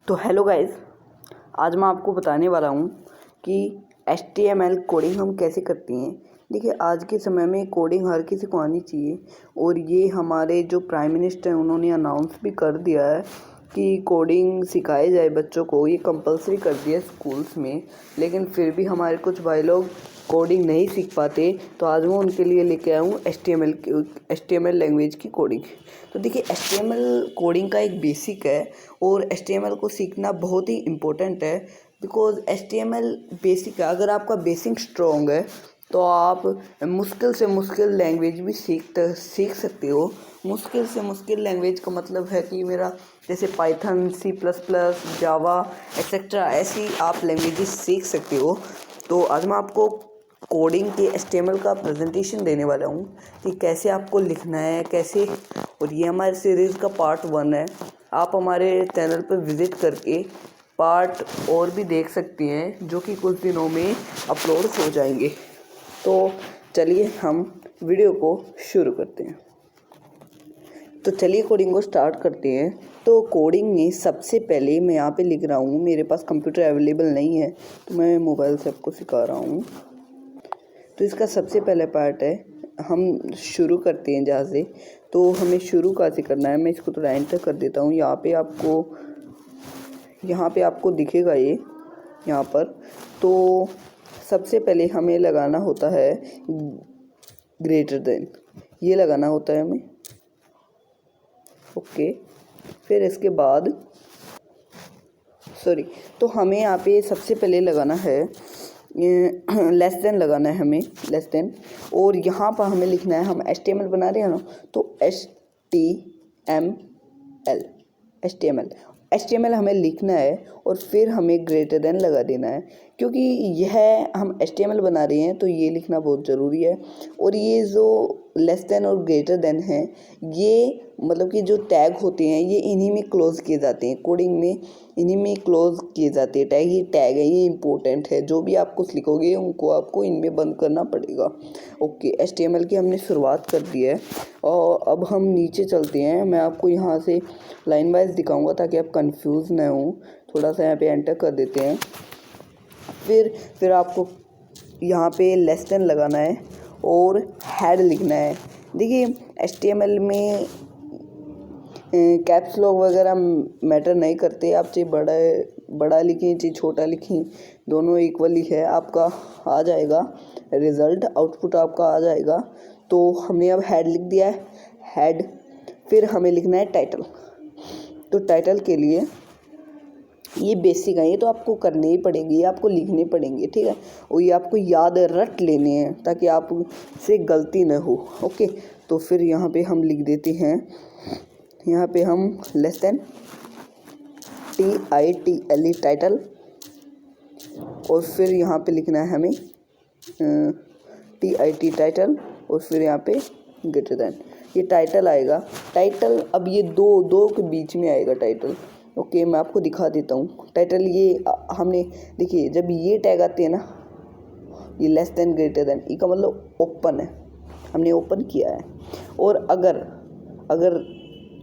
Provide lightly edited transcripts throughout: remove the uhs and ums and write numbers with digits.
तो hello guys, आज मैं आपको बताने वाला हूँ कि HTML कोडिंग हम कैसे करते हैं। देखिए, आज के समय में कोडिंग हर किसी को आनी चाहिए और ये हमारे जो प्राइम मिनिस्टर हैं उन्होंने अनाउंस भी कर दिया है कि कोडिंग सिखाई जाए बच्चों को। ये कंपलसरी कर दिया है स्कूल्स में, लेकिन फिर भी हमारे कुछ भाई लोग कोडिंग नहीं सीख पाते। तो आज मैं उनके लिए लेके आया हूँ HTML लैंग्वेज की कोडिंग। तो देखिए, HTML कोडिंग का एक बेसिक है और HTML को सीखना बहुत ही इम्पोर्टेंट है, बिकॉज HTML बेसिक है। अगर आपका बेसिक स्ट्रॉन्ग है तो आप मुश्किल से मुश्किल लैंग्वेज भी सीख सकते हो। मुश्किल से मुश्किल लैंग्वेज का मतलब है कि मेरा जैसे पाइथन, C++, जावा एक्सेट्रा, ऐसी आप लैंग्वेजेस सीख सकते हो। तो आज मैं आपको कोडिंग के HTML का प्रेजेंटेशन देने वाला हूँ कि कैसे आपको लिखना है, कैसे। और ये हमारे सीरीज़ का पार्ट 1 है। आप हमारे चैनल पर विज़िट करके पार्ट और भी देख सकती हैं, जो कि कुछ दिनों में अपलोड हो जाएंगे। तो चलिए हम वीडियो को शुरू करते हैं। तो चलिए कोडिंग को स्टार्ट करते हैं। तो कोडिंग में सबसे पहले मैं यहाँ पे लिख रहा हूँ, मेरे पास कंप्यूटर अवेलेबल नहीं है तो मैं मोबाइल से आपको सिखा रहा हूँ। तो इसका सबसे पहला पार्ट है, हम शुरू करते हैं जहाँ से। तो हमें शुरू कहाँ से करना है, मैं इसको थोड़ा एंटर कर देता हूँ। यहाँ पे आपको दिखेगा ये यहाँ पर। तो सबसे पहले हमें लगाना होता है ग्रेटर देन, ये लगाना होता है हमें। ओके, फिर इसके बाद तो हमें यहाँ पे सबसे पहले लगाना है लेस देन लगाना है हमें, लेस देन। और यहाँ पर हमें लिखना है, हम HTML बना रहे हैं ना, तो HTML हमें लिखना है और फिर हमें ग्रेटर देन लगा देना है, क्योंकि यह हम HTML बना रहे हैं तो ये लिखना बहुत ज़रूरी है। और ये जो लेस देन और ग्रेटर देन है, ये मतलब कि जो टैग होते हैं ये इन्हीं में क्लोज किए जाते हैं, कोडिंग में इन्हीं में क्लोज किए जाते हैं टैग। ये टैग है, ये इंपॉर्टेंट है। जो भी आप कुछ लिखोगे उनको आपको इनमें बंद करना पड़ेगा। ओके, HTML की हमने शुरुआत कर दी है और अब हम नीचे चलते हैं। मैं आपको यहाँ से लाइन वाइज दिखाऊंगा ताकि आप कंफ्यूज ना हो। थोड़ा सा यहाँ पे एंटर कर देते हैं। फिर आपको यहाँ पे लेस देन लगाना है और हेड लिखना है। देखिए, HTML में कैप्स लॉक वगैरह मैटर नहीं करते। आप चाहे बड़ा लिखें चाहे छोटा लिखें, दोनों इक्वली है। आपका आ जाएगा रिज़ल्ट, आउटपुट आपका आ जाएगा। तो हमने अब हेड लिख दिया है, हेड। फिर हमें लिखना है टाइटल। तो टाइटल के लिए ये बेसिक है, ये तो आपको करने ही पड़ेंगे, ये आपको लिखने पड़ेंगे, ठीक है। और ये आपको याद रट लेने हैं ताकि आप से गलती न हो। ओके, तो फिर यहाँ पे हम लिख देते हैं, यहाँ पे हम लेस देन TITLE टाइटल। और फिर यहाँ पे लिखना है हमें TIT टाइटल और फिर यहाँ पे ग्रेटर देन, ये टाइटल आएगा। टाइटल अब ये दो के बीच में आएगा टाइटल। ओके, मैं आपको दिखा देता हूँ टाइटल। ये हमने देखिए, जब ये टैग आते हैं ना, ये लेस देन ग्रेटर देन, इसका मतलब ओपन है, हमने ओपन किया है। और अगर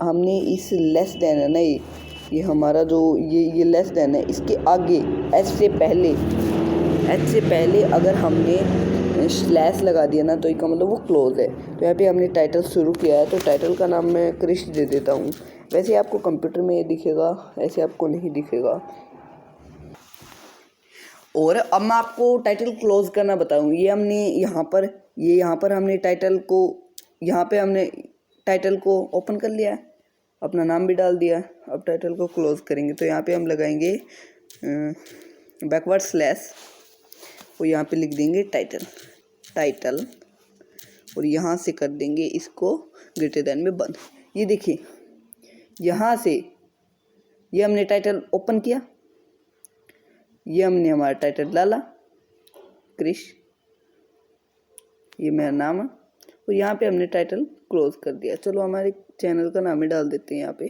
हमने इस लेस देन है ना, ये हमारा जो ये लेस देन है, इसके आगे एच से पहले अगर हमने स्लैश लगा दिया ना, तो इसका मतलब वो क्लोज है। तो यहाँ पे हमने टाइटल शुरू किया है, तो टाइटल का नाम मैं क्रिश दे देता हूँ। वैसे आपको कंप्यूटर में ये दिखेगा, ऐसे आपको नहीं दिखेगा। और अब मैं आपको टाइटल क्लोज करना बताऊँ। ये हमने यहाँ पर हमने टाइटल को, यहाँ पे हमने टाइटल को ओपन कर लिया है, अपना नाम भी डाल दिया। अब टाइटल को क्लोज करेंगे तो यहाँ पे हम लगाएंगे बैकवर्ड स्लैश और यहाँ पे लिख देंगे टाइटल और यहाँ से कर देंगे इसको ग्रेटर देन में बंद। ये देखिए, यहाँ से ये हमने टाइटल ओपन किया, ये हमने हमारा टाइटल डाला क्रिश, ये मेरा नाम है, और यहाँ पे हमने टाइटल क्लोज कर दिया। चलो हमारे चैनल का नाम ही डाल देते हैं यहाँ पे।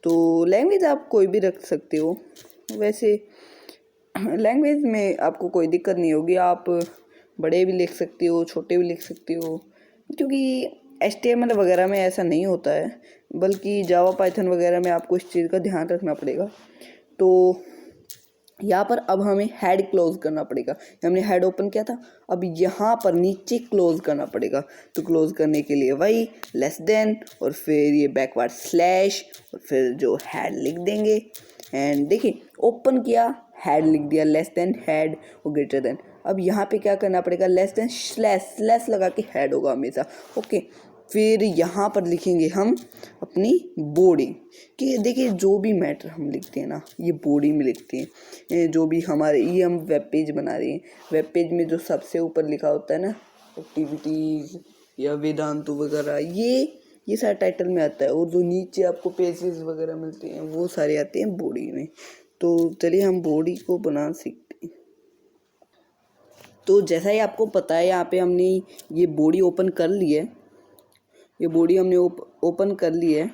तो लैंग्वेज आप कोई भी रख सकते हो, वैसे लैंग्वेज में आपको कोई दिक्कत नहीं होगी। आप बड़े भी लिख सकते हो, छोटे भी लिख सकते हो, क्योंकि HTML वगैरह में ऐसा नहीं होता है, बल्कि जावा पाइथन वगैरह में आपको इस चीज़ का ध्यान रखना पड़ेगा। तो यहाँ पर अब हमें हेड क्लोज करना पड़ेगा। हमने हेड ओपन किया था, अब यहाँ पर नीचे क्लोज करना पड़ेगा। तो क्लोज करने के लिए वही लेस देन और फिर ये बैकवर्ड स्लैश और फिर जो हेड लिख देंगे। एंड देखिए ओपन किया, हेड लिख दिया, लेस देन हेड और ग्रेटर देन। अब यहाँ पे क्या करना पड़ेगा, लेस देन स्लैश, स्लैश लगा के हेड होगा हमेशा। ओके, फिर यहाँ पर लिखेंगे हम अपनी बॉडी कि देखिए जो भी मैटर हम लिखते हैं ना, ये बॉडी में लिखते हैं। जो भी हमारे ये हम वेब पेज बना रहे हैं, वेब पेज में जो सबसे ऊपर लिखा होता है ना, एक्टिविटीज़ या वेदांतु वगैरह, ये सारा टाइटल में आता है। और जो नीचे आपको पेजेस वगैरह मिलते हैं वो सारे आते हैं बॉडी में। तो चलिए हम बॉडी को बना सीखते हैं। तो जैसा ही आपको पता है, यहाँ पे हमने ये बॉडी ओपन कर ली है, ये बॉडी हमने ओपन कर ली है।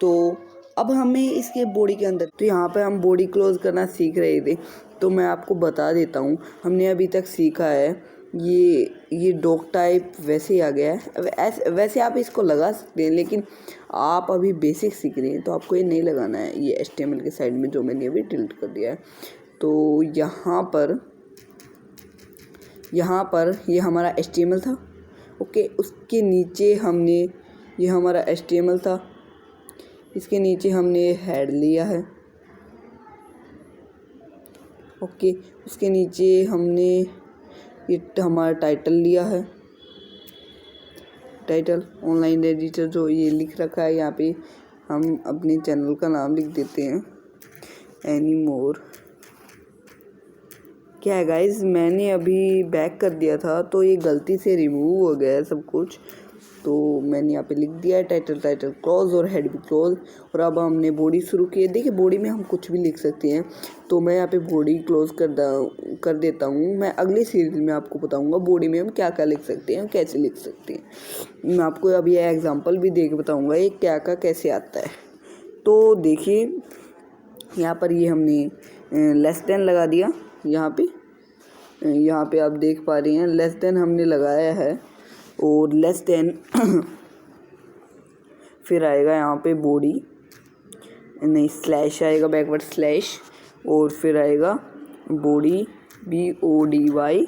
तो अब हमें इसके बॉडी के अंदर, तो यहाँ पे हम बॉडी क्लोज करना सीख रहे थे, तो मैं आपको बता देता हूँ हमने अभी तक सीखा है ये डॉग टाइप वैसे ही आ गया है। वैसे आप इसको लगा सकते हैं, लेकिन आप अभी बेसिक सीख रहे हैं तो आपको ये नहीं लगाना है, ये HTML के साइड में जो मैंने अभी डिलीट कर दिया है। तो यहाँ पर ये हमारा HTML था। ओके, उसके नीचे हमने, ये हमारा HTML था, इसके नीचे हमने हेड लिया है। ओके, उसके नीचे हमने ये हमारा टाइटल लिया है, टाइटल ऑनलाइन एडिटर जो ये लिख रखा है। यहाँ पे हम अपने चैनल का नाम लिख देते हैं, एनीमोर। क्या है गाइज, मैंने अभी बैक कर दिया था तो ये गलती से रिमूव हो गया है सब कुछ। तो मैंने यहाँ पे लिख दिया है टाइटल क्लोज और हेड भी क्लोज। और अब हमने बॉडी शुरू की है। देखिए बॉडी में हम कुछ भी लिख सकते हैं, तो मैं यहाँ पे बॉडी क्लोज कर देता हूँ। मैं अगली सीरीज में आपको बताऊँगा बॉडी में हम क्या क्या लिख सकते हैं, कैसे लिख सकते हैं। मैं आपको अभी यह एग्जाम्पल भी दे के बताऊँगा ये क्या कैसे आता है। तो देखिए यहाँ पर ये हमने लेस देन लगा दिया। यहाँ पे आप देख पा रहे हैं लेस देन हमने लगाया है। और लेस देन फिर आएगा यहाँ पे बॉडी, नहीं स्लैश आएगा, बैकवर्ड स्लैश, और फिर आएगा body BODY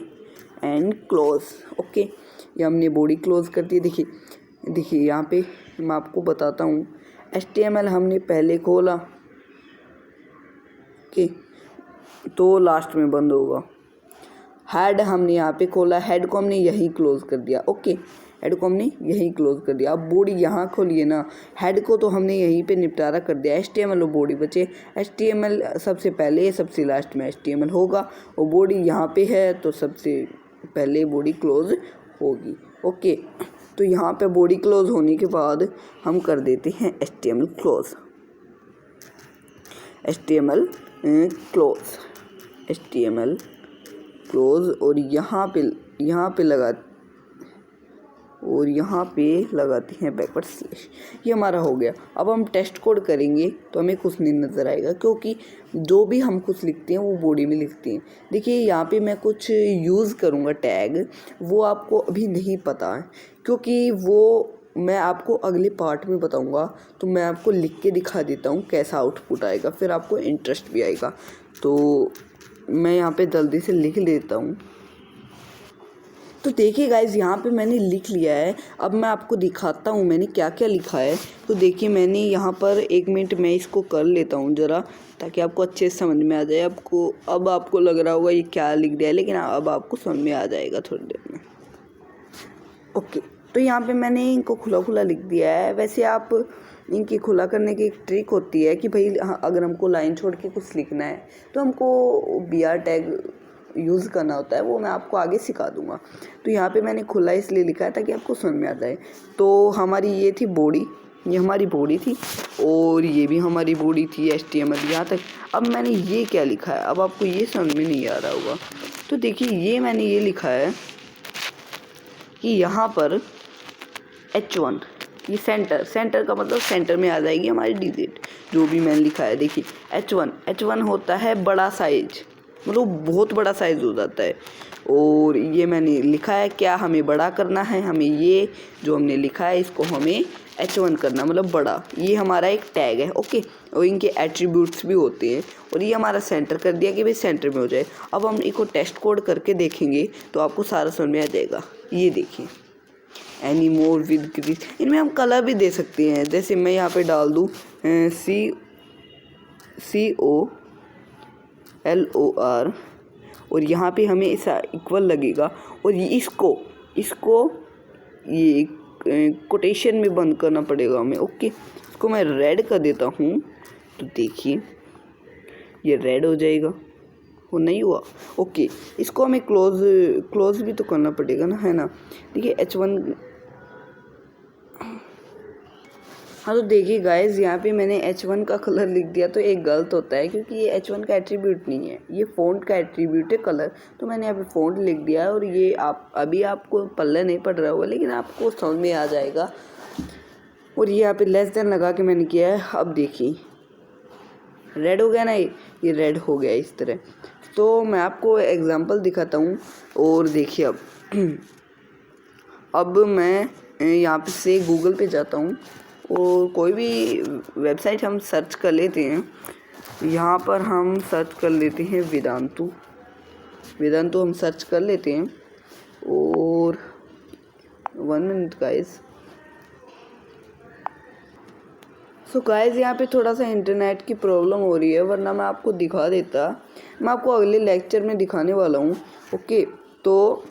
and close. Okay, ये हमने बॉडी क्लोज कर दी। देखिए यहाँ पे मैं आपको बताता हूँ, HTML हमने पहले खोला, ओके, तो लास्ट में बंद होगा। हेड हमने यहाँ पे खोला, हेड को हमने यहीं क्लोज कर दिया। ओके, हेड को हमने यहीं क्लोज कर दिया। अब बॉडी यहाँ खोलिए ना, हेड को तो हमने यहीं पे निपटारा कर दिया। HTML और बॉडी बचे। HTML सबसे पहले, सबसे लास्ट में HTML होगा, और बॉडी यहाँ पे है तो सबसे पहले बॉडी क्लोज होगी। ओके, तो यहाँ पे बॉडी क्लोज होने के बाद हम कर देते हैं HTML क्लोज, HTML क्लोज, और यहाँ पे लगाते हैं बैकवर्ड स्लैश। ये हमारा हो गया। अब हम टेस्ट कोड करेंगे तो हमें कुछ नहीं नज़र आएगा, क्योंकि जो भी हम कुछ लिखते हैं वो बॉडी में लिखते हैं। देखिए यहाँ पे मैं कुछ यूज़ करूँगा टैग, वो आपको अभी नहीं पता है, क्योंकि वो मैं आपको अगले पार्ट में बताऊंगा। तो मैं आपको लिख के दिखा देता हूँ कैसा आउटपुट आएगा, फिर आपको इंटरेस्ट भी आएगा। तो मैं यहाँ पे जल्दी से लिख लेता हूँ। तो देखिए गाइज, यहाँ पे मैंने लिख लिया है। अब मैं आपको दिखाता हूँ मैंने क्या क्या लिखा है। तो देखिए मैंने यहाँ पर, 1 मिनट मैं इसको कर लेता हूँ ज़रा, ताकि आपको अच्छे से समझ में आ जाए। अब आपको लग रहा होगा ये क्या लिख दिया है, लेकिन अब आपको समझ में आ जाएगा थोड़ी देर में। ओके, तो यहाँ पे मैंने इनको खुला लिख दिया है। वैसे आप इनकी खुला करने की एक ट्रिक होती है कि भाई अगर हमको लाइन छोड़ के कुछ लिखना है तो हमको BR टैग यूज़ करना होता है, वो मैं आपको आगे सिखा दूंगा। तो यहाँ पे मैंने खुला इसलिए लिखा है ताकि आपको समझ में आ जाए। तो हमारी ये थी बॉडी, ये हमारी बॉडी थी, और ये भी हमारी बॉडी थी HTML यहाँ तक। अब मैंने ये क्या लिखा है, अब आपको ये समझ में नहीं आ रहा होगा। तो देखिए ये मैंने ये लिखा है कि यहाँ पर H1, ये सेंटर का मतलब सेंटर में आ जाएगी हमारी डिजिट, जो भी मैंने लिखा है। देखिए H1 होता है बड़ा साइज, मतलब बहुत बड़ा साइज़ हो जाता है। और ये मैंने लिखा है क्या हमें बड़ा करना है, हमें ये जो हमने लिखा है इसको हमें H1 करना, मतलब बड़ा। ये हमारा एक टैग है, ओके। और इनके एट्रीब्यूट्स भी होते हैं और ये हमारा सेंटर कर दिया कि भाई सेंटर में हो जाए। अब हम इनको टेस्ट कोड करके देखेंगे तो आपको सारा समझ में आ जाएगा। ये देखिए एनी मोर विद ग्रीस, इनमें हम कलर भी दे सकते हैं। जैसे मैं यहाँ पे डाल दूँ COLOR और यहाँ पे हमें ऐसा इक्वल लगेगा और ये इसको ये कोटेशन में बंद करना पड़ेगा हमें, ओके। इसको मैं रेड कर देता हूँ तो देखिए ये रेड हो जाएगा। वो नहीं हुआ, ओके। इसको हमें क्लोज भी तो करना पड़ेगा ना, है ना। देखिए H1। हाँ तो देखिए गाइस, यहाँ पे मैंने H1 का कलर लिख दिया तो एक गलत होता है क्योंकि ये H1 का एट्रीब्यूट नहीं है, ये फ़ॉन्ट का एट्रीब्यूट है कलर। तो मैंने यहाँ पे फ़ॉन्ट लिख दिया और ये अभी आपको पल्ले नहीं पड़ रहा होगा लेकिन आपको समझ में आ जाएगा। और ये यहाँ पे लेस देन लगा के मैंने किया है। अब देखिए रेड हो गया ना, ये रेड हो गया इस तरह। तो मैं आपको एग्जांपल दिखाता हूँ और देखिए अब मैं यहाँ पे से गूगल पे जाता हूँ और कोई भी वेबसाइट हम सर्च कर लेते हैं। यहाँ पर हम सर्च कर लेते हैं वेदांतु हम सर्च कर लेते हैं और 1 मिनट गाइस। सो गाइस यहाँ पे थोड़ा सा इंटरनेट की प्रॉब्लम हो रही है, वरना मैं आपको दिखा देता। मैं आपको अगले लेक्चर में दिखाने वाला हूँ, ओके। तो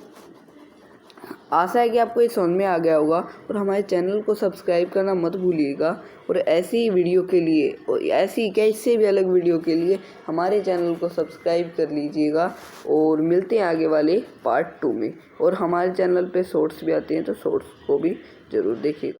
आशा है कि आपको ये समझ में आ गया होगा और हमारे चैनल को सब्सक्राइब करना मत भूलिएगा। और ऐसी ही वीडियो के लिए और ऐसी क्या इससे भी अलग वीडियो के लिए हमारे चैनल को सब्सक्राइब कर लीजिएगा। और मिलते हैं आगे वाले पार्ट 2 में। और हमारे चैनल पे शॉर्ट्स भी आते हैं तो शॉर्ट्स को भी ज़रूर देखिए।